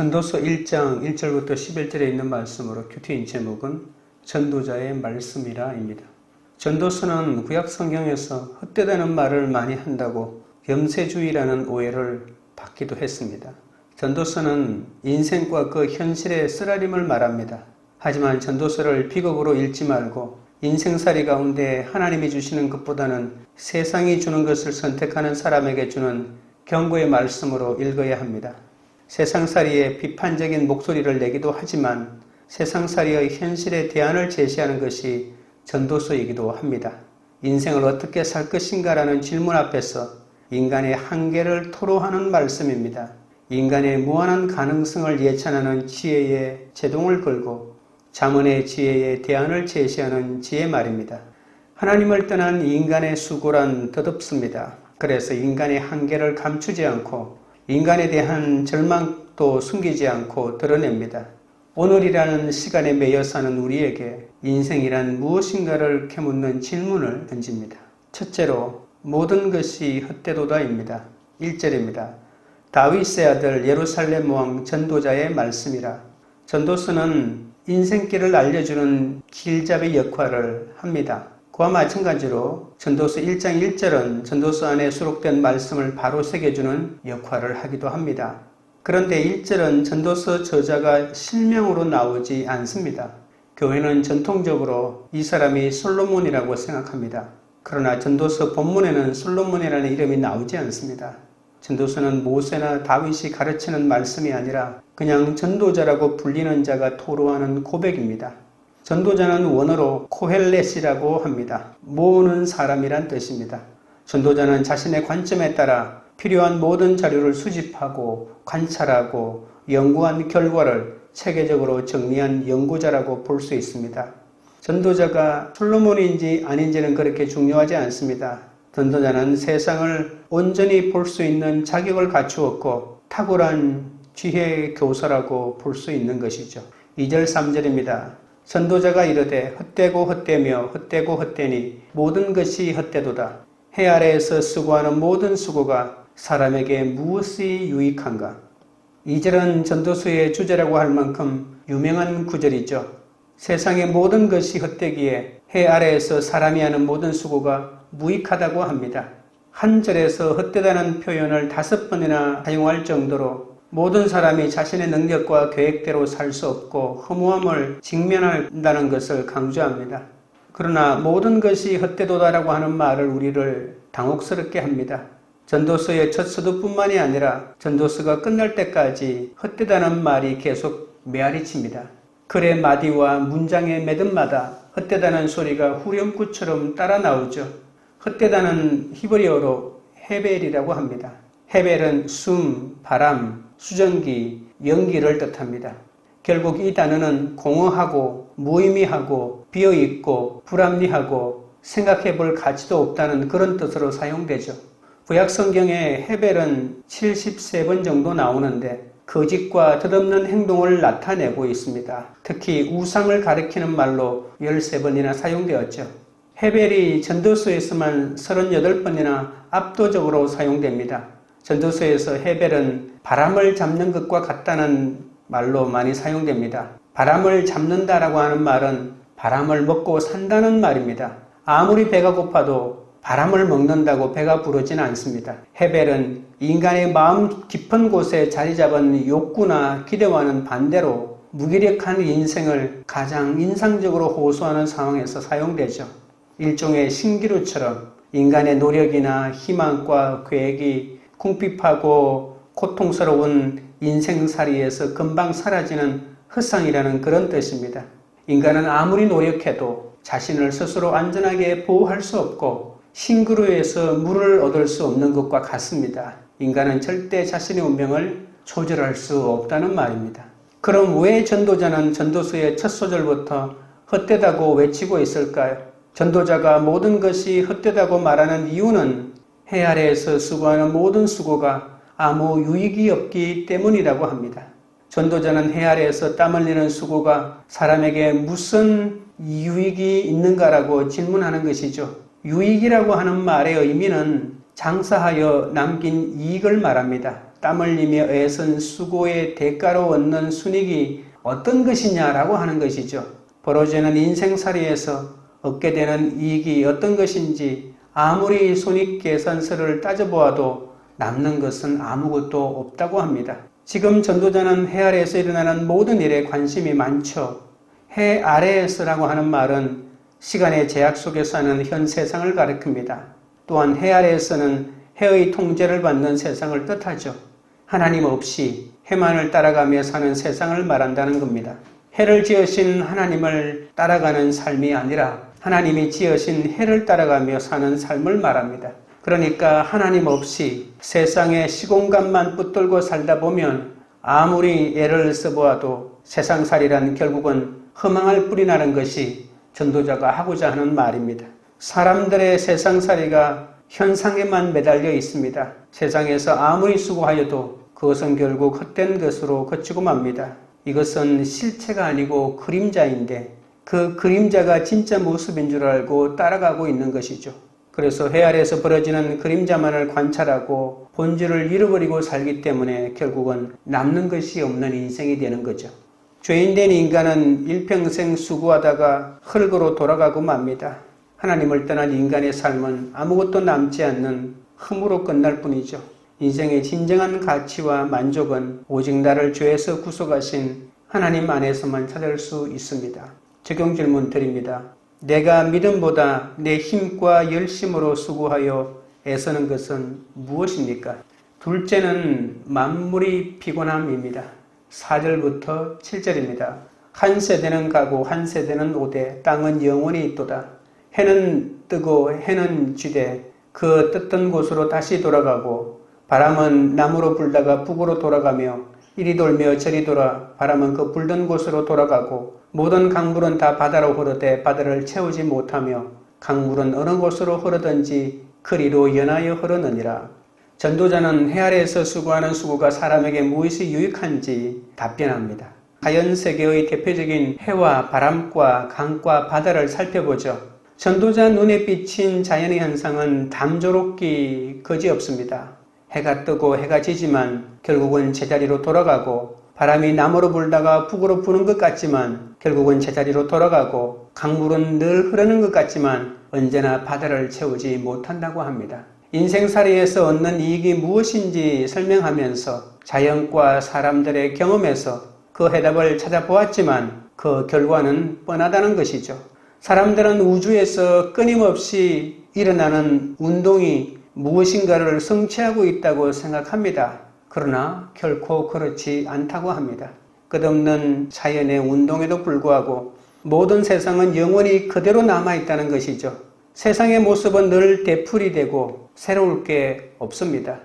전도서 1장 1절부터 11절에 있는 말씀으로 큐티인 제목은 전도자의 말씀이라입니다. 전도서는 구약 성경에서 헛되다는 말을 많이 한다고 염세주의라는 오해를 받기도 했습니다. 전도서는 인생과 그 현실의 쓰라림을 말합니다. 하지만 전도서를 비극으로 읽지 말고 인생살이 가운데 하나님이 주시는 것보다는 세상이 주는 것을 선택하는 사람에게 주는 경고의 말씀으로 읽어야 합니다. 세상살이에 비판적인 목소리를 내기도 하지만 세상살이의 현실에 대안을 제시하는 것이 전도서이기도 합니다. 인생을 어떻게 살 것인가라는 질문 앞에서 인간의 한계를 토로하는 말씀입니다. 인간의 무한한 가능성을 예찬하는 지혜의 제동을 걸고 잠언의 지혜의 대안을 제시하는 지혜 말입니다. 하나님을 떠난 인간의 수고란 덧없습니다. 그래서 인간의 한계를 감추지 않고 인간에 대한 절망도 숨기지 않고 드러냅니다. 오늘이라는 시간에 매여 사는 우리에게 인생이란 무엇인가를 캐묻는 질문을 던집니다. 첫째로 모든 것이 헛되도다입니다. 1절입니다. 다윗의 아들 예루살렘 왕 전도자의 말씀이라. 전도서는 인생길을 알려주는 길잡이 역할을 합니다. 그와 마찬가지로 전도서 1장 1절은 전도서 안에 수록된 말씀을 바로 새겨주는 역할을 하기도 합니다. 그런데 1절은 전도서 저자가 실명으로 나오지 않습니다. 교회는 전통적으로 이 사람이 솔로몬이라고 생각합니다. 그러나 전도서 본문에는 솔로몬이라는 이름이 나오지 않습니다. 전도서는 모세나 다윗이 가르치는 말씀이 아니라 그냥 전도자라고 불리는 자가 토로하는 고백입니다. 전도자는 원어로 코헬렛이라고 합니다. 모으는 사람이란 뜻입니다. 전도자는 자신의 관점에 따라 필요한 모든 자료를 수집하고 관찰하고 연구한 결과를 체계적으로 정리한 연구자라고 볼 수 있습니다. 전도자가 솔로몬인지 아닌지는 그렇게 중요하지 않습니다. 전도자는 세상을 온전히 볼 수 있는 자격을 갖추었고 탁월한 지혜의 교사라고 볼 수 있는 것이죠. 2절 3절입니다. 전도자가 이르되 헛되고 헛되며 헛되고 헛되니 모든 것이 헛되도다. 해 아래에서 수고하는 모든 수고가 사람에게 무엇이 유익한가? 2절은 전도서의 주제라고 할 만큼 유명한 구절이죠. 세상의 모든 것이 헛되기에 해 아래에서 사람이 하는 모든 수고가 무익하다고 합니다. 한 절에서 헛되다는 표현을 5번이나 사용할 정도로 모든 사람이 자신의 능력과 계획대로 살 수 없고 허무함을 직면한다는 것을 강조합니다. 그러나 모든 것이 헛되도다라고 하는 말을 우리를 당혹스럽게 합니다. 전도서의 첫 서두뿐만이 아니라 전도서가 끝날 때까지 헛되다는 말이 계속 메아리칩니다. 글의 마디와 문장의 매듭마다 헛되다는 소리가 후렴구처럼 따라 나오죠. 헛되다는 히브리어로 헤벨이라고 합니다. 헤벨은 숨, 바람, 수증기, 연기를 뜻합니다. 결국 이 단어는 공허하고 무의미하고 비어있고 불합리하고 생각해볼 가치도 없다는 그런 뜻으로 사용되죠. 구약 성경에 헤벨은 73번 정도 나오는데 거짓과 덧없는 행동을 나타내고 있습니다. 특히 우상을 가리키는 말로 13번이나 사용되었죠. 헤벨이 전도서에서만 38번이나 압도적으로 사용됩니다. 전도서에서 헤벨은 바람을 잡는 것과 같다는 말로 많이 사용됩니다. 바람을 잡는다라고 하는 말은 바람을 먹고 산다는 말입니다. 아무리 배가 고파도 바람을 먹는다고 배가 부르진 않습니다. 헤벨은 인간의 마음 깊은 곳에 자리 잡은 욕구나 기대와는 반대로 무기력한 인생을 가장 인상적으로 호소하는 상황에서 사용되죠. 일종의 신기루처럼 인간의 노력이나 희망과 계획이 궁핍하고 고통스러운 인생살이에서 금방 사라지는 헛상이라는 그런 뜻입니다. 인간은 아무리 노력해도 자신을 스스로 안전하게 보호할 수 없고 신그루에서 물을 얻을 수 없는 것과 같습니다. 인간은 절대 자신의 운명을 조절할 수 없다는 말입니다. 그럼 왜 전도자는 전도서의 첫 소절부터 헛되다고 외치고 있을까요? 전도자가 모든 것이 헛되다고 말하는 이유는 해 아래에서 수고하는 모든 수고가 아무 유익이 없기 때문이라고 합니다. 전도자는 해 아래에서 땀 흘리는 수고가 사람에게 무슨 유익이 있는가라고 질문하는 것이죠. 유익이라고 하는 말의 의미는 장사하여 남긴 이익을 말합니다. 땀 흘리며 애쓴 수고의 대가로 얻는 순이익이 어떤 것이냐라고 하는 것이죠. 벌어지는 인생살이에서 얻게 되는 이익이 어떤 것인지 아무리 손익계산서를 따져보아도 남는 것은 아무것도 없다고 합니다. 지금 전도자는 해 아래에서 일어나는 모든 일에 관심이 많죠. 해 아래에서라고 하는 말은 시간의 제약 속에서 하는 현 세상을 가리킵니다. 또한 해 아래에서는 해의 통제를 받는 세상을 뜻하죠. 하나님 없이 해만을 따라가며 사는 세상을 말한다는 겁니다. 해를 지으신 하나님을 따라가는 삶이 아니라 하나님이 지으신 해를 따라가며 사는 삶을 말합니다. 그러니까 하나님 없이 세상의 시공간만 붙들고 살다 보면 아무리 애를 써보아도 세상살이란 결국은 허망할 뿐이 나는 것이 전도자가 하고자 하는 말입니다. 사람들의 세상살이가 현상에만 매달려 있습니다. 세상에서 아무리 수고하여도 그것은 결국 헛된 것으로 그치고 맙니다. 이것은 실체가 아니고 그림자인데 그 그림자가 진짜 모습인 줄 알고 따라가고 있는 것이죠. 그래서 해 아래에서 벌어지는 그림자만을 관찰하고 본질을 잃어버리고 살기 때문에 결국은 남는 것이 없는 인생이 되는 거죠. 죄인된 인간은 일평생 수고하다가 흙으로 돌아가고 맙니다. 하나님을 떠난 인간의 삶은 아무것도 남지 않는 흠으로 끝날 뿐이죠. 인생의 진정한 가치와 만족은 오직 나를 죄에서 구속하신 하나님 안에서만 찾을 수 있습니다. 적용 질문 드립니다. 내가 믿음보다 내 힘과 열심으로 수고하여 애쓰는 것은 무엇입니까? 둘째는 만물이 피곤함입니다. 4절부터 7절입니다. 한 세대는 가고 한 세대는 오되 땅은 영원히 있도다. 해는 뜨고 해는 쥐되 그 떴던 곳으로 다시 돌아가고 바람은 남으로 불다가 북으로 돌아가며 이리 돌며 저리 돌아 바람은 그 불던 곳으로 돌아가고 모든 강물은 다 바다로 흐르되 바다를 채우지 못하며 강물은 어느 곳으로 흐르든지 그리로 연하여 흐르느니라. 전도자는 해 아래에서 수고하는 수고가 사람에게 무엇이 유익한지 답변합니다. 자연세계의 대표적인 해와 바람과 강과 바다를 살펴보죠. 전도자 눈에 비친 자연의 현상은 담조롭기 그지없습니다. 해가 뜨고 해가 지지만 결국은 제자리로 돌아가고 바람이 남으로 불다가 북으로 부는 것 같지만 결국은 제자리로 돌아가고 강물은 늘 흐르는 것 같지만 언제나 바다를 채우지 못한다고 합니다. 인생살이에서 얻는 이익이 무엇인지 설명하면서 자연과 사람들의 경험에서 그 해답을 찾아보았지만 그 결과는 뻔하다는 것이죠. 사람들은 우주에서 끊임없이 일어나는 운동이 무엇인가를 성취하고 있다고 생각합니다. 그러나 결코 그렇지 않다고 합니다. 끝없는 자연의 운동에도 불구하고 모든 세상은 영원히 그대로 남아있다는 것이죠. 세상의 모습은 늘 되풀이되고 새로울 게 없습니다.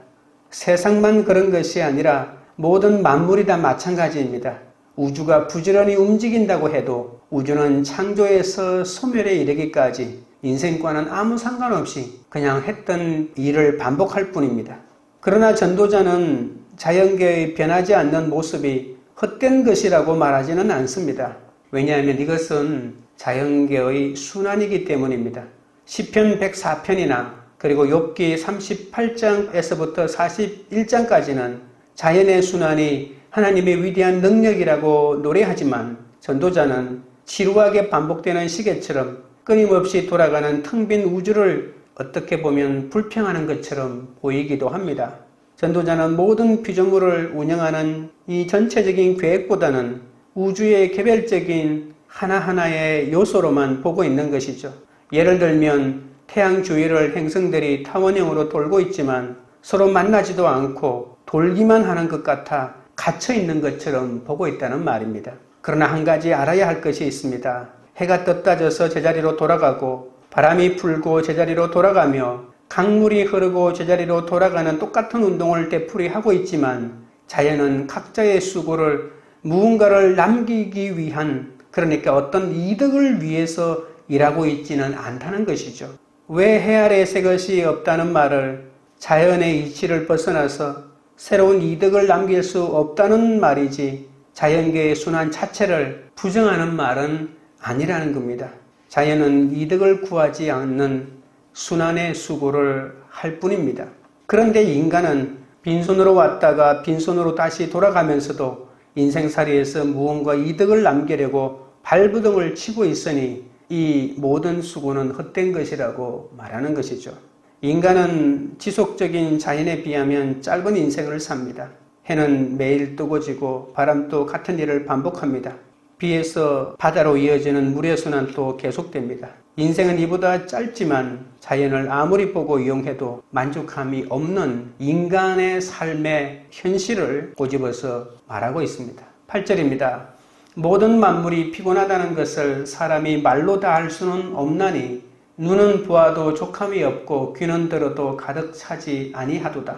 세상만 그런 것이 아니라 모든 만물이 다 마찬가지입니다. 우주가 부지런히 움직인다고 해도 우주는 창조에서 소멸에 이르기까지 인생과는 아무 상관없이 그냥 했던 일을 반복할 뿐입니다. 그러나 전도자는 자연계의 변하지 않는 모습이 헛된 것이라고 말하지는 않습니다. 왜냐하면 이것은 자연계의 순환이기 때문입니다. 시편 104편이나 그리고 욥기 38장에서부터 41장까지는 자연의 순환이 하나님의 위대한 능력이라고 노래하지만 전도자는 지루하게 반복되는 시계처럼 끊임없이 돌아가는 텅 빈 우주를 어떻게 보면 불평하는 것처럼 보이기도 합니다. 전도자는 모든 피조물을 운영하는 이 전체적인 계획보다는 우주의 개별적인 하나하나의 요소로만 보고 있는 것이죠. 예를 들면 태양 주위를 행성들이 타원형으로 돌고 있지만 서로 만나지도 않고 돌기만 하는 것 같아 갇혀 있는 것처럼 보고 있다는 말입니다. 그러나 한 가지 알아야 할 것이 있습니다. 해가 떴다 져서 제자리로 돌아가고 바람이 불고 제자리로 돌아가며 강물이 흐르고 제자리로 돌아가는 똑같은 운동을 되풀이하고 있지만 자연은 각자의 수고를 무언가를 남기기 위한, 그러니까 어떤 이득을 위해서 일하고 있지는 않다는 것이죠. 왜 해 아래 새 것이 없다는 말을 자연의 이치를 벗어나서 새로운 이득을 남길 수 없다는 말이지 자연계의 순환 자체를 부정하는 말은 아니라는 겁니다. 자연은 이득을 구하지 않는 순환의 수고를 할 뿐입니다. 그런데 인간은 빈손으로 왔다가 빈손으로 다시 돌아가면서도 인생살이에서 무언가 이득을 남기려고 발부둥을 치고 있으니 이 모든 수고는 헛된 것이라고 말하는 것이죠. 인간은 지속적인 자연에 비하면 짧은 인생을 삽니다. 해는 매일 뜨고 지고 바람도 같은 일을 반복합니다. 비에서 바다로 이어지는 물의 순환도 계속됩니다. 인생은 이보다 짧지만 자연을 아무리 보고 이용해도 만족함이 없는 인간의 삶의 현실을 꼬집어서 말하고 있습니다. 8절입니다. 모든 만물이 피곤하다는 것을 사람이 말로 다 할 수는 없나니 눈은 보아도 족함이 없고 귀는 들어도 가득 차지 아니하도다.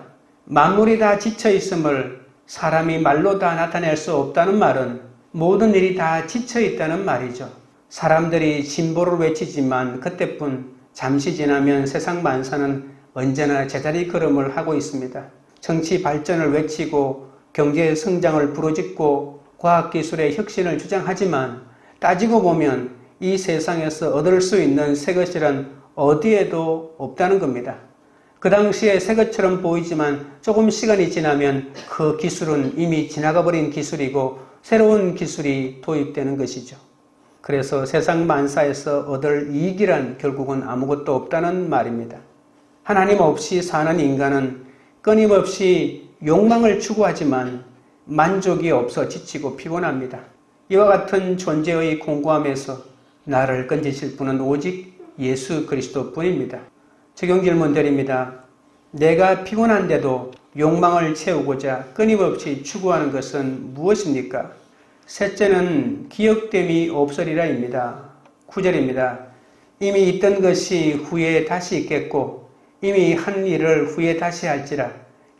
만물이 다 지쳐 있음을 사람이 말로 다 나타낼 수 없다는 말은 모든 일이 다 지쳐 있다는 말이죠. 사람들이 진보를 외치지만 그때뿐 잠시 지나면 세상 만사는 언제나 제자리 걸음을 하고 있습니다. 정치 발전을 외치고 경제 성장을 부르짖고 과학기술의 혁신을 주장하지만 따지고 보면 이 세상에서 얻을 수 있는 새 것이란 어디에도 없다는 겁니다. 그 당시에 새 것처럼 보이지만 조금 시간이 지나면 그 기술은 이미 지나가 버린 기술이고 새로운 기술이 도입되는 것이죠. 그래서 세상 만사에서 얻을 이익이란 결국은 아무것도 없다는 말입니다. 하나님 없이 사는 인간은 끊임없이 욕망을 추구하지만 만족이 없어 지치고 피곤합니다. 이와 같은 존재의 공고함에서 나를 건지실 분은 오직 예수 그리스도 뿐입니다. 적용 질문 드립니다. 내가 피곤한데도 욕망을 채우고자 끊임없이 추구하는 것은 무엇입니까? 셋째는 기억됨이 없으리라입니다. 9절입니다. 이미 있던 것이 후에 다시 있겠고 이미 한 일을 후에 다시 할지라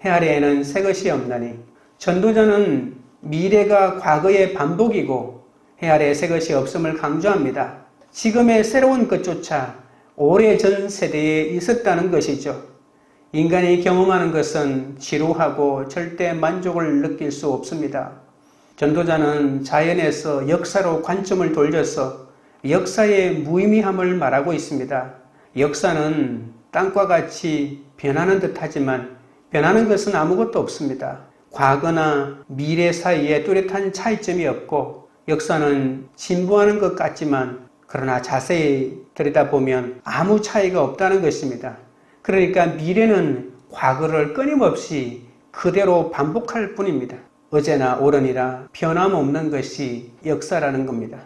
해 아래에는 새 것이 없나니. 전도자는 미래가 과거의 반복이고 해 아래에 새 것이 없음을 강조합니다. 지금의 새로운 것조차 오래전 세대에 있었다는 것이죠. 인간이 경험하는 것은 지루하고 절대 만족을 느낄 수 없습니다. 전도자는 자연에서 역사로 관점을 돌려서 역사의 무의미함을 말하고 있습니다. 역사는 땅과 같이 변하는 듯하지만 변하는 것은 아무것도 없습니다. 과거나 미래 사이에 뚜렷한 차이점이 없고 역사는 진보하는 것 같지만 그러나 자세히 들여다보면 아무 차이가 없다는 것입니다. 그러니까 미래는 과거를 끊임없이 그대로 반복할 뿐입니다. 어제나 오늘이라 변함없는 것이 역사라는 겁니다.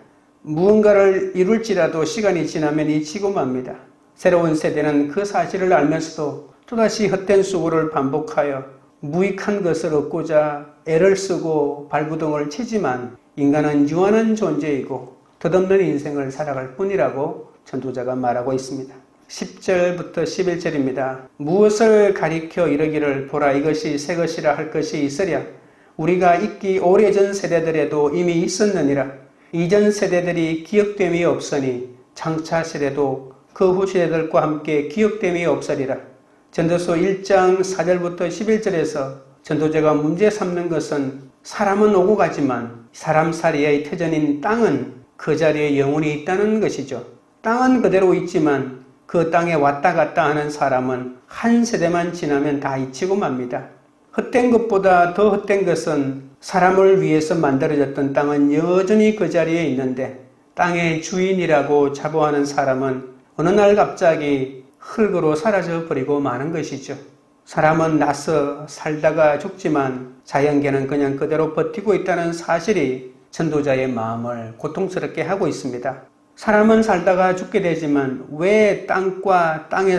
무언가를 이룰지라도 시간이 지나면 잊히고 맙니다. 새로운 세대는 그 사실을 알면서도 또다시 헛된 수고를 반복하여 무익한 것을 얻고자 애를 쓰고 발부둥을 치지만 인간은 유한한 존재이고 덧없는 인생을 살아갈 뿐이라고 전도자가 말하고 있습니다. 10절부터 11절입니다. 무엇을 가리켜 이르기를 보라 이것이 새 것이라 할 것이 있으랴 우리가 있기 오래전 세대들에도 이미 있었느니라. 이전 세대들이 기억됨이 없으니 장차 세대도 그 후 세대들과 함께 기억됨이 없으리라. 전도서 1장 4절부터 11절에서 전도자가 문제 삼는 것은 사람은 오고 가지만 사람살이의 터전인 땅은 그 자리에 영원히 있다는 것이죠. 땅은 그대로 있지만 그 땅에 왔다 갔다 하는 사람은 한 세대만 지나면 다 잊히고 맙니다. 헛된 것보다 더 헛된 것은 사람을 위해서 만들어졌던 땅은 여전히 그 자리에 있는데 땅의 주인이라고 자부하는 사람은 어느 날 갑자기 흙으로 사라져 버리고 마는 것이죠. 사람은 나서 살다가 죽지만 자연계는 그냥 그대로 버티고 있다는 사실이 전도자의 마음을 고통스럽게 하고 있습니다. 사람은 살다가 죽게 되지만 왜 땅과 땅에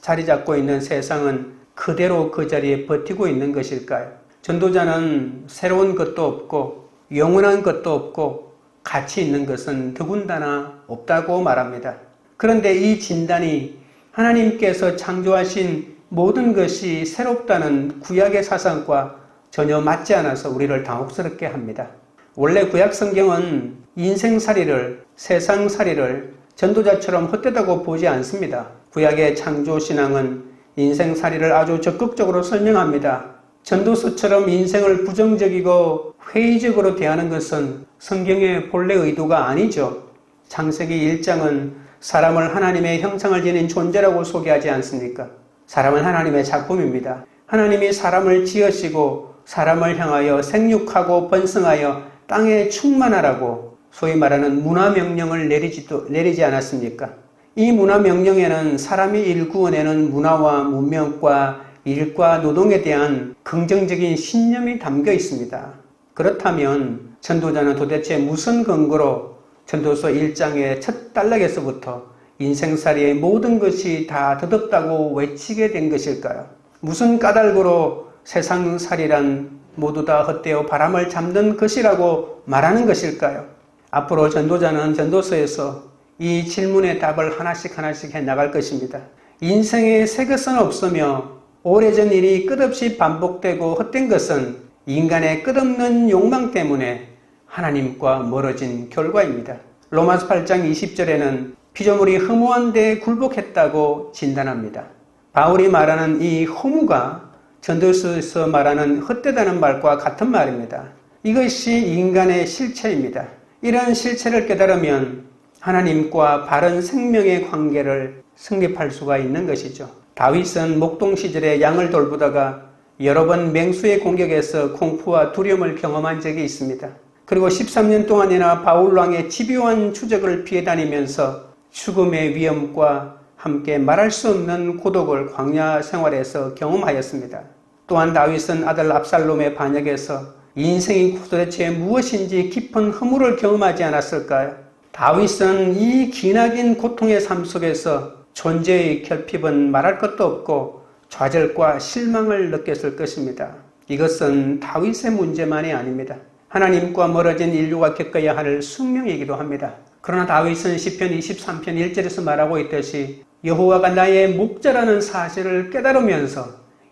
자리 잡고 있는 세상은 그대로 그 자리에 버티고 있는 것일까요? 전도자는 새로운 것도 없고 영원한 것도 없고 가치 있는 것은 더군다나 없다고 말합니다. 그런데 이 진단이 하나님께서 창조하신 모든 것이 새롭다는 구약의 사상과 전혀 맞지 않아서 우리를 당혹스럽게 합니다. 원래 구약 성경은 인생살이를, 세상살이를 전도자처럼 헛되다고 보지 않습니다. 구약의 창조신앙은 인생살이를 아주 적극적으로 설명합니다. 전도서처럼 인생을 부정적이고 회의적으로 대하는 것은 성경의 본래 의도가 아니죠. 창세기 1장은 사람을 하나님의 형상을 지닌 존재라고 소개하지 않습니까? 사람은 하나님의 작품입니다. 하나님이 사람을 지으시고 사람을 향하여 생육하고 번성하여 땅에 충만하라고 소위 말하는 문화명령을 내리지 않았습니까? 이 문화명령에는 사람이 일구어내는 문화와 문명과 일과 노동에 대한 긍정적인 신념이 담겨 있습니다. 그렇다면 전도자는 도대체 무슨 근거로 전도서 1장의 첫 단락에서부터 인생살이의 모든 것이 다 덧없다고 외치게 된 것일까요? 무슨 까닭으로 세상살이란 모두 다 헛되어 바람을 잡는 것이라고 말하는 것일까요? 앞으로 전도자는 전도서에서 이 질문의 답을 하나씩 해나갈 것입니다. 인생에 새 것은 없으며 오래전 일이 끝없이 반복되고 헛된 것은 인간의 끝없는 욕망 때문에 하나님과 멀어진 결과입니다. 로마서 8장 20절에는 피조물이 허무한 데에 굴복했다고 진단합니다. 바울이 말하는 이 허무가 전도서에서 말하는 헛되다는 말과 같은 말입니다. 이것이 인간의 실체입니다. 이런 실체를 깨달으면 하나님과 바른 생명의 관계를 성립할 수가 있는 것이죠. 다윗은 목동 시절에 양을 돌보다가 여러 번 맹수의 공격에서 공포와 두려움을 경험한 적이 있습니다. 그리고 13년 동안이나 바울왕의 집요한 추적을 피해 다니면서 죽음의 위험과 함께 말할 수 없는 고독을 광야 생활에서 경험하였습니다. 또한 다윗은 아들 압살롬의 반역에서 인생이 도대체 무엇인지 깊은 허물을 경험하지 않았을까요? 다윗은 이 기나긴 고통의 삶 속에서 존재의 결핍은 말할 것도 없고 좌절과 실망을 느꼈을 것입니다. 이것은 다윗의 문제만이 아닙니다. 하나님과 멀어진 인류가 겪어야 할 숙명이기도 합니다. 그러나 다윗은 시편 23편 1절에서 말하고 있듯이 여호와가 나의 목자라는 사실을 깨달으면서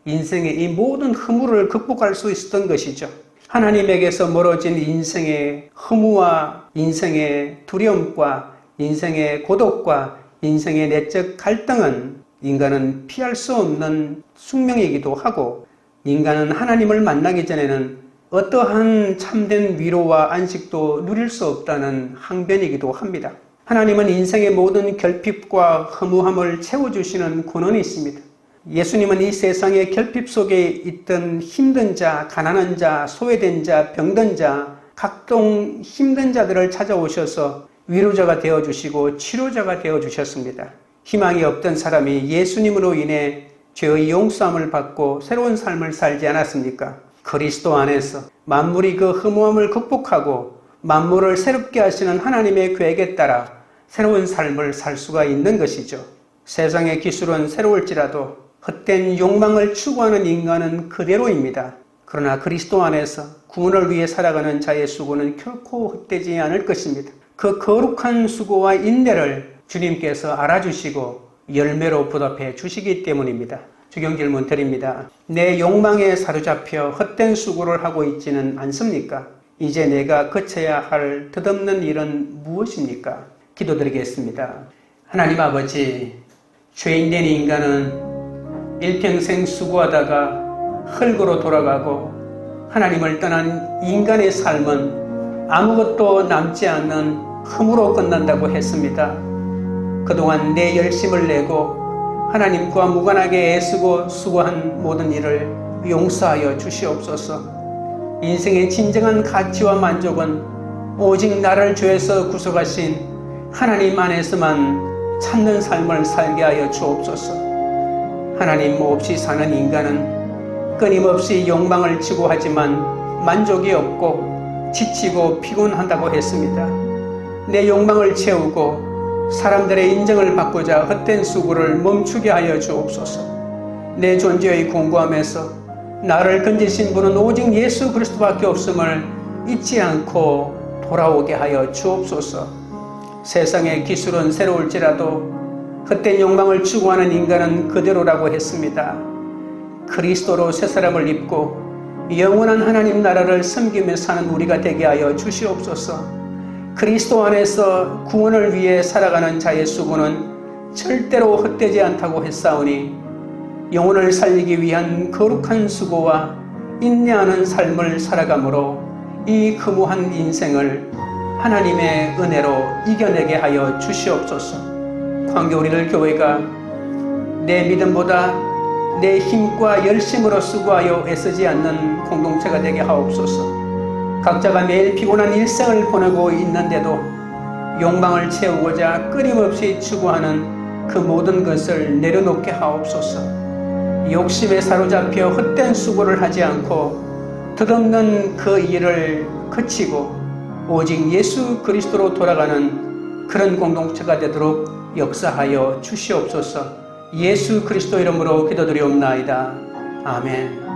인생의 이 모든 허물을 극복할 수 있었던 것이죠. 하나님에게서 멀어진 인생의 허무와 인생의 두려움과 인생의 고독과 인생의 내적 갈등은 인간은 피할 수 없는 숙명이기도 하고 인간은 하나님을 만나기 전에는 어떠한 참된 위로와 안식도 누릴 수 없다는 항변이기도 합니다. 하나님은 인생의 모든 결핍과 허무함을 채워주시는 권한이 있습니다. 예수님은 이 세상의 결핍 속에 있던 힘든 자, 가난한 자, 소외된 자, 병든 자, 각종 힘든 자들을 찾아오셔서 위로자가 되어주시고 치료자가 되어주셨습니다. 희망이 없던 사람이 예수님으로 인해 죄의 용서함을 받고 새로운 삶을 살지 않았습니까? 그리스도 안에서 만물이 그 허무함을 극복하고 만물을 새롭게 하시는 하나님의 계획에 따라 새로운 삶을 살 수가 있는 것이죠. 세상의 기술은 새로울지라도 헛된 욕망을 추구하는 인간은 그대로입니다. 그러나 그리스도 안에서 구원을 위해 살아가는 자의 수고는 결코 헛되지 않을 것입니다. 그 거룩한 수고와 인내를 주님께서 알아주시고 열매로 보답해 주시기 때문입니다. 주경 질문 드립니다. 내 욕망에 사로잡혀 헛된 수고를 하고 있지는 않습니까? 이제 내가 거쳐야 할 덧없는 일은 무엇입니까? 기도드리겠습니다. 하나님 아버지, 죄인된 인간은 일평생 수고하다가 흙으로 돌아가고 하나님을 떠난 인간의 삶은 아무것도 남지 않는 흠으로 끝난다고 했습니다. 그동안 내 열심을 내고 하나님과 무관하게 애쓰고 수고한 모든 일을 용서하여 주시옵소서. 인생의 진정한 가치와 만족은 오직 나를 죄에서 구속하신 하나님 안에서만 찾는 삶을 살게 하여 주옵소서. 하나님 없이 사는 인간은 끊임없이 욕망을 추구하지만 만족이 없고 지치고 피곤한다고 했습니다. 내 욕망을 채우고 사람들의 인정을 받고자 헛된 수고를 멈추게 하여 주옵소서. 내 존재의 공고함에서 나를 건지신 분은 오직 예수 그리스도밖에 없음을 잊지 않고 돌아오게 하여 주옵소서. 세상의 기술은 새로울지라도 헛된 욕망을 추구하는 인간은 그대로라고 했습니다. 그리스도로 새 사람을 입고 영원한 하나님 나라를 섬기며 사는 우리가 되게 하여 주시옵소서. 그리스도 안에서 구원을 위해 살아가는 자의 수고는 절대로 헛되지 않다고 했사오니 영혼을 살리기 위한 거룩한 수고와 인내하는 삶을 살아감으로 이 허무한 인생을 하나님의 은혜로 이겨내게 하여 주시옵소서. 광교우리들 교회가 내 믿음보다 내 힘과 열심으로 수고하여 애쓰지 않는 공동체가 되게 하옵소서. 각자가 매일 피곤한 일상을 보내고 있는데도 욕망을 채우고자 끊임없이 추구하는 그 모든 것을 내려놓게 하옵소서. 욕심에 사로잡혀 헛된 수고를 하지 않고 덧없는 그 일을 그치고 오직 예수 그리스도로 돌아가는 그런 공동체가 되도록 역사하여 주시옵소서. 예수 그리스도 이름으로 기도드리옵나이다. 아멘.